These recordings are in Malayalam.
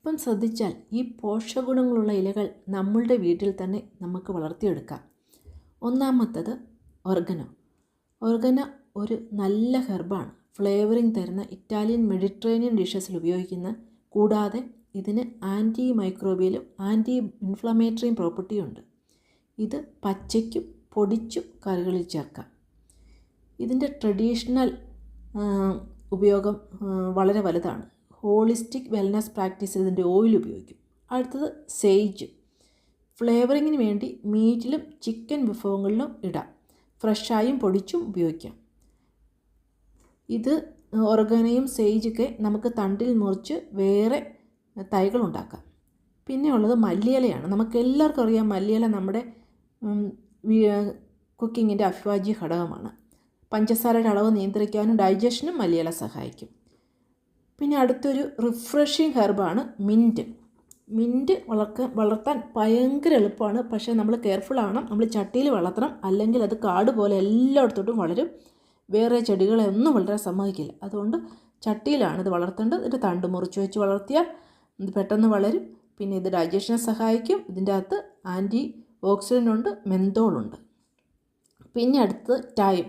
ഇപ്പം ശ്രദ്ധിച്ചാൽ ഈ പോഷകഗുണങ്ങളുള്ള ഇലകൾ നമ്മളുടെ വീട്ടിൽ തന്നെ നമുക്ക് വളർത്തിയെടുക്കാം. ഒന്നാമത്തത് ഓർഗനോ. ഓർഗനോ ഒരു നല്ല ഹെർബാണ്. ഫ്ലേവറിങ് തരുന്ന ഇറ്റാലിയൻ മെഡിറ്ററേനിയൻ ഡിഷസിൽ ഉപയോഗിക്കുന്ന, കൂടാതെ ഇതിന് ആൻറ്റി മൈക്രോബിയലും ആൻറ്റി ഇൻഫ്ലമേറ്ററിയും പ്രോപ്പർട്ടിയുണ്ട്. ഇത് പച്ചയ്ക്കും പൊടിച്ചും കറികളിൽ ചേർക്കാം. ഇതിൻ്റെ ട്രഡീഷണൽ ഉപയോഗം വളരെ വലുതാണ്. ഹോളിസ്റ്റിക് വെൽനസ് പ്രാക്ടീസിൽ ഇതിൻ്റെ ഓയിൽ ഉപയോഗിക്കും. അടുത്തത് സേജ്. ഫ്ലേവറിങ്ങിന് വേണ്ടി മീറ്റിലും ചിക്കൻ വിഭവങ്ങളിലും ഇടാം. ഫ്രഷായും പൊടിച്ചും ഉപയോഗിക്കാം. ഇത് ഓർഗനയും സേജൊക്കെ നമുക്ക് തണ്ടിൽ മുറിച്ച് വേറെ തൈകളുണ്ടാക്കാം. പിന്നെ ഉള്ളത് മല്ലിയിലയാണ്. നമുക്ക് എല്ലാവർക്കും അറിയാം മല്ലിയില നമ്മുടെ കുക്കിങ്ങിൻ്റെ അവിഭാജ്യ ഘടകമാണ്. പഞ്ചസാരയുടെ അളവ് നിയന്ത്രിക്കാനും ഡൈജഷനും മല്ലിയില സഹായിക്കും. പിന്നെ അടുത്തൊരു റിഫ്രഷിങ് ഹെർബാണ് മിൻറ്റ്. മിൻറ്റ് വളർത്താൻ ഭയങ്കര എളുപ്പമാണ്. പക്ഷേ നമ്മൾ കെയർഫുൾ ആവണം. നമ്മൾ ചട്ടിയിൽ വളർത്തണം, അല്ലെങ്കിൽ അത് കാട് പോലെ എല്ലായിടത്തോട്ടും വളരും. വേറെ ചെടികളെ ഒന്നും വളരാൻ സമ്മതിക്കില്ല. അതുകൊണ്ട് ചട്ടിയിലാണ് ഇത് വളർത്തേണ്ടത്. ഇതിൻ്റെ തണ്ട് മുറിച്ച് വെച്ച് വളർത്തിയാൽ ഇത് പെട്ടെന്ന് വളരും. പിന്നെ ഇത് ഡൈജഷനെ സഹായിക്കും. ഇതിൻ്റെ അകത്ത് ആൻറ്റി ഓക്സിഡൻ്റ് ഉണ്ട്, മെന്തോളുണ്ട്. പിന്നെ അടുത്തത് ടൈം.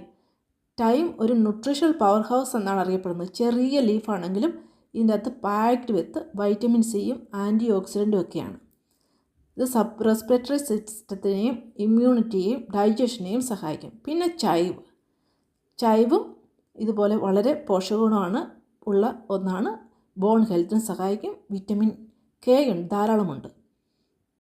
ടൈം ഒരു ന്യൂട്രീഷണൽ പവർ ഹൗസ് എന്നാണ് അറിയപ്പെടുന്നത്. ചെറിയ ലീഫാണെങ്കിലും ഇതിൻ്റെ അകത്ത് പാക്ഡ് വിത്ത് വൈറ്റമിൻ സിയും ആൻറ്റി ഓക്സിഡൻറ്റും ഒക്കെയാണ്. ഇത് റെസ്പിറേറ്ററി സിസ്റ്റത്തിനെയും ഇമ്മ്യൂണിറ്റിയെയും ഡൈജഷനെയും സഹായിക്കും. പിന്നെ ചൈവും ഇതുപോലെ വളരെ പോഷകഗുണമാണ് ഉള്ള ഒന്നാണ്. ബോൺ ഹെൽത്തിനും സഹായിക്കും. വിറ്റമിൻ കെ ധാരാളമുണ്ട്.